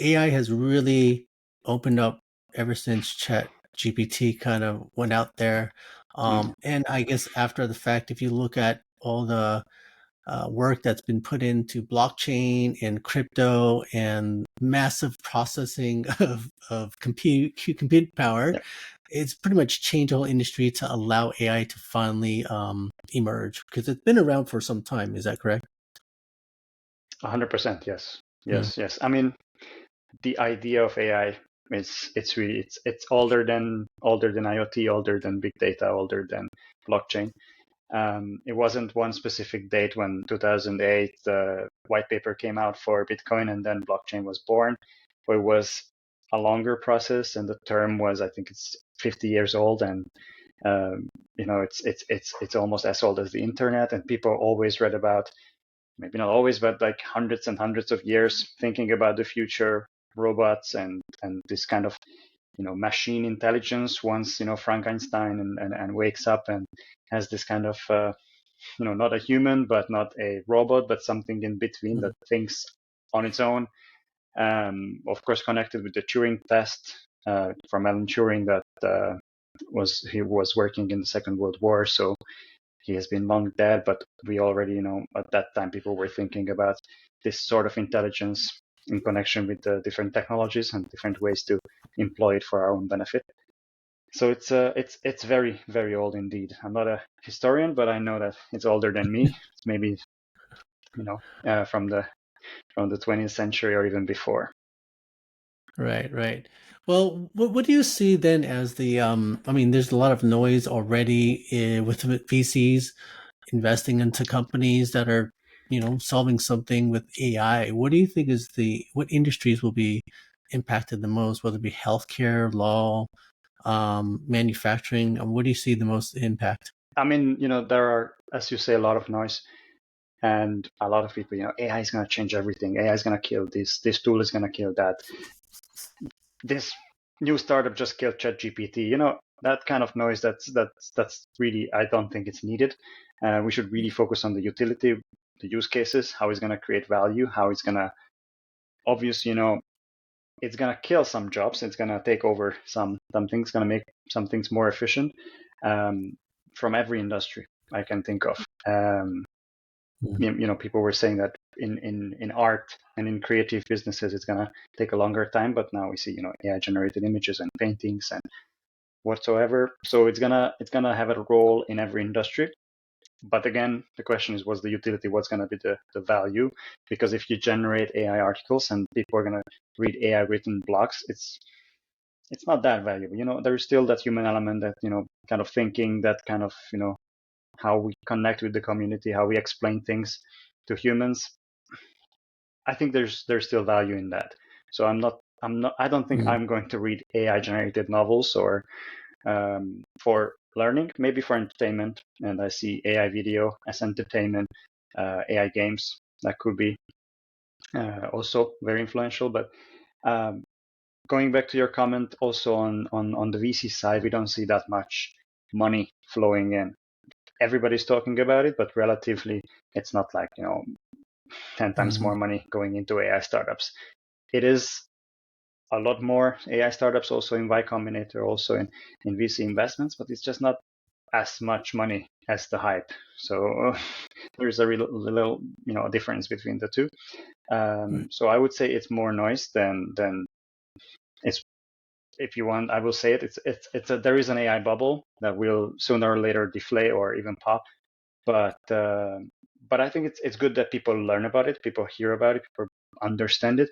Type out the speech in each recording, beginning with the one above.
AI has really opened up ever since Chat GPT kind of went out there. Mm. And I guess after the fact, if you look at all the work that's been put into blockchain and crypto and massive processing of compute power, Yeah, it's pretty much changed the whole industry to allow AI to finally emerge because it's been around for some time. Is that correct? 100%. Yes, Mm. yes. I mean, the idea of AI is it's older than IoT, older than big data, older than blockchain. It wasn't one specific date when 2008 the white paper came out for Bitcoin and then blockchain was born. But it was a longer process, and the term was, I think it's 50 years old, and it's almost as old as the internet, and people always read about, maybe not always, but like hundreds and hundreds of years thinking about the future robots and this kind of machine intelligence once Frankenstein and wakes up and has this kind of not a human but not a robot but something in between Mm. that thinks on its own, of course connected with the Turing test from Alan Turing that he was working in the Second World War, so he has been long dead, but we already, at that time people were thinking about this sort of intelligence in connection with the different technologies and different ways to employ it for our own benefit. So it's very, very old indeed. I'm not a historian, but I know that it's older than me. It's maybe from the 20th century or even before. Right, right. Well, what do you see then as the I mean, there's a lot of noise already with VCs investing into companies that are, solving something with AI. What do you think is what industries will be impacted the most, whether it be healthcare, law, manufacturing? What do you see the most impact? I mean, there are, as you say, a lot of noise. And a lot of people, AI is going to change everything. AI is going to kill this. This tool is going to kill that. This new startup just killed ChatGPT. That kind of noise. That's really. I don't think it's needed. We should really focus on the utility, the use cases, how it's going to create value, how it's going to. Obviously, it's going to kill some jobs. It's going to take over some things. Going to make some things more efficient. From every industry I can think of. Mm. People were saying that in art and in creative businesses it's going to take a longer time, but now we see AI generated images and paintings and whatsoever, so it's gonna have a role in every industry. But again, the question is, what's the utility, what's going to be the value? Because if you generate AI articles and people are going to read AI written blogs, it's not that valuable. There's still that human element, that kind of thinking, that kind of how we connect with the community, how we explain things to humans. I think there's still value in that. So I don't think Mm. I'm going to read AI generated novels or for learning, maybe for entertainment. And I see AI video as entertainment, AI games that could be also very influential. But um, going back to your comment also on the VC side, we don't see that much money flowing in. Everybody's talking about it, but relatively, it's not like 10 times Mm. more money going into AI startups. It is a lot more AI startups also in Y Combinator, also in VC investments, but it's just not as much money as the hype. So there's a little difference between the two. Right. So I would say it's more noise than it's. If you want, I will say it. There is an AI bubble that will sooner or later deflate or even pop. But I think it's good that people learn about it, people hear about it, people understand it.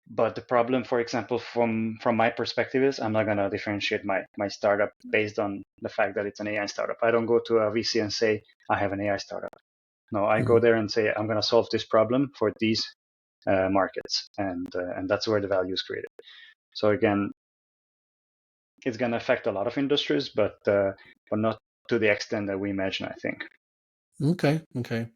But the problem, for example, from my perspective, is I'm not gonna differentiate my startup based on the fact that it's an AI startup. I don't go to a VC and say I have an AI startup. No, I go Mm. there and say I'm gonna solve this problem for these markets, and that's where the value is created. So again, it's gonna affect a lot of industries, but not to the extent that we imagine, I think. Okay. Okay.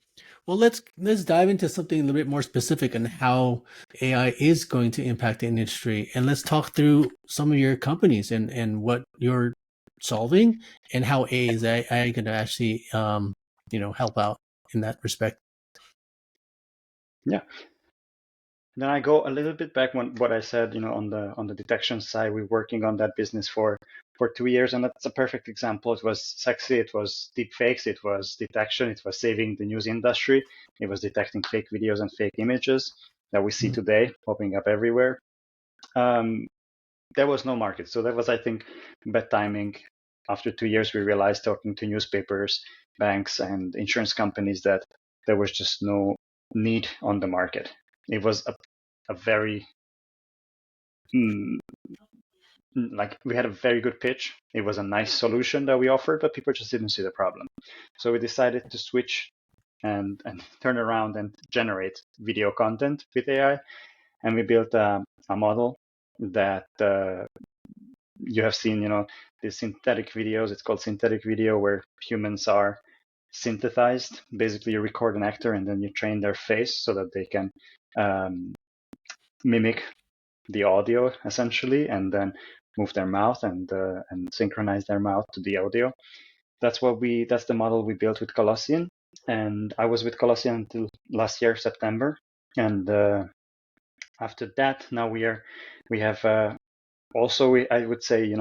Well, let's dive into something a little bit more specific on how AI is going to impact the industry, and let's talk through some of your companies and what you're solving, and how AI going to actually help out in that respect. Yeah. then I go a little bit back when what I said, on the detection side, we're working on that business for 2 years, and that's a perfect example. It was sexy, it was deep fakes, it was detection, it was saving the news industry, it was detecting fake videos and fake images that we see Mm. today popping up everywhere. Um, there was no market, so that was, I think, bad timing. After 2 years, we realized, talking to newspapers, banks, and insurance companies, that there was just no need on the market. It was a very mm, like, we had a very good pitch. It was a nice solution that we offered, but people just didn't see the problem. So we decided to switch and turn around and generate video content with AI. And we built a model that you have seen, the synthetic videos. It's called synthetic video, where humans are synthesized. Basically, you record an actor and then you train their face so that they can um, mimic the audio, essentially, and then move their mouth and synchronize their mouth to the audio. That's the model we built with Colossian. And I was with Colossian until last year, September. And after that, now we have also, I would say,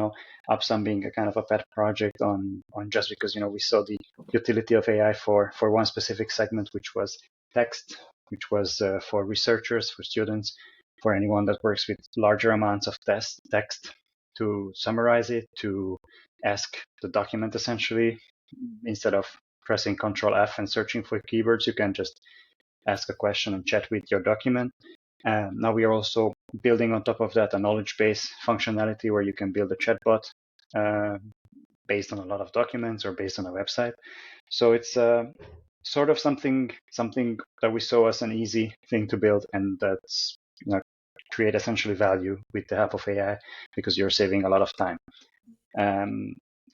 Upsum being a kind of a pet project on just because, we saw the utility of AI for one specific segment, which was text, which was for researchers, for students, for anyone that works with larger amounts of text, to summarize it, to ask the document, essentially. Instead of pressing Control F and searching for keywords, you can just ask a question and chat with your document. Now we are also building on top of that a knowledge base functionality, where you can build a chatbot based on a lot of documents or based on a website. So it's sort of something that we saw as an easy thing to build, and that's create essentially value with the help of AI, because you're saving a lot of time.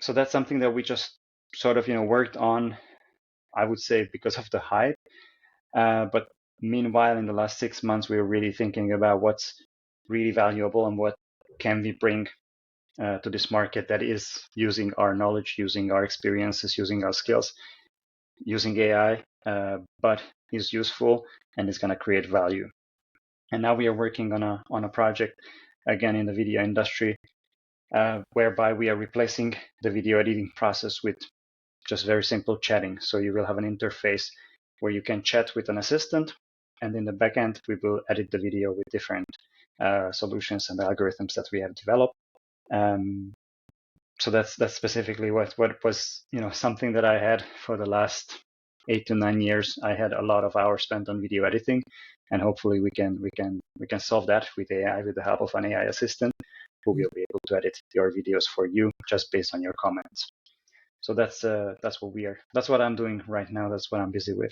So that's something that we just sort of worked on, I would say, because of the hype. But meanwhile, in the last 6 months, we were really thinking about what's really valuable and what can we bring to this market that is using our knowledge, using our experiences, using our skills, using AI, but is useful and is going to create value. And now we are working on a project, again, in the video industry, whereby we are replacing the video editing process with just very simple chatting. So you will have an interface where you can chat with an assistant, and in the backend, we will edit the video with different solutions and algorithms that we have developed. So that's specifically what was something that I had for the last 8 to 9 years. I had a lot of hours spent on video editing, and hopefully we can solve that with AI, with the help of an AI assistant, who will be able to edit your videos for you just based on your comments. So that's what I'm doing right now. That's what I'm busy with.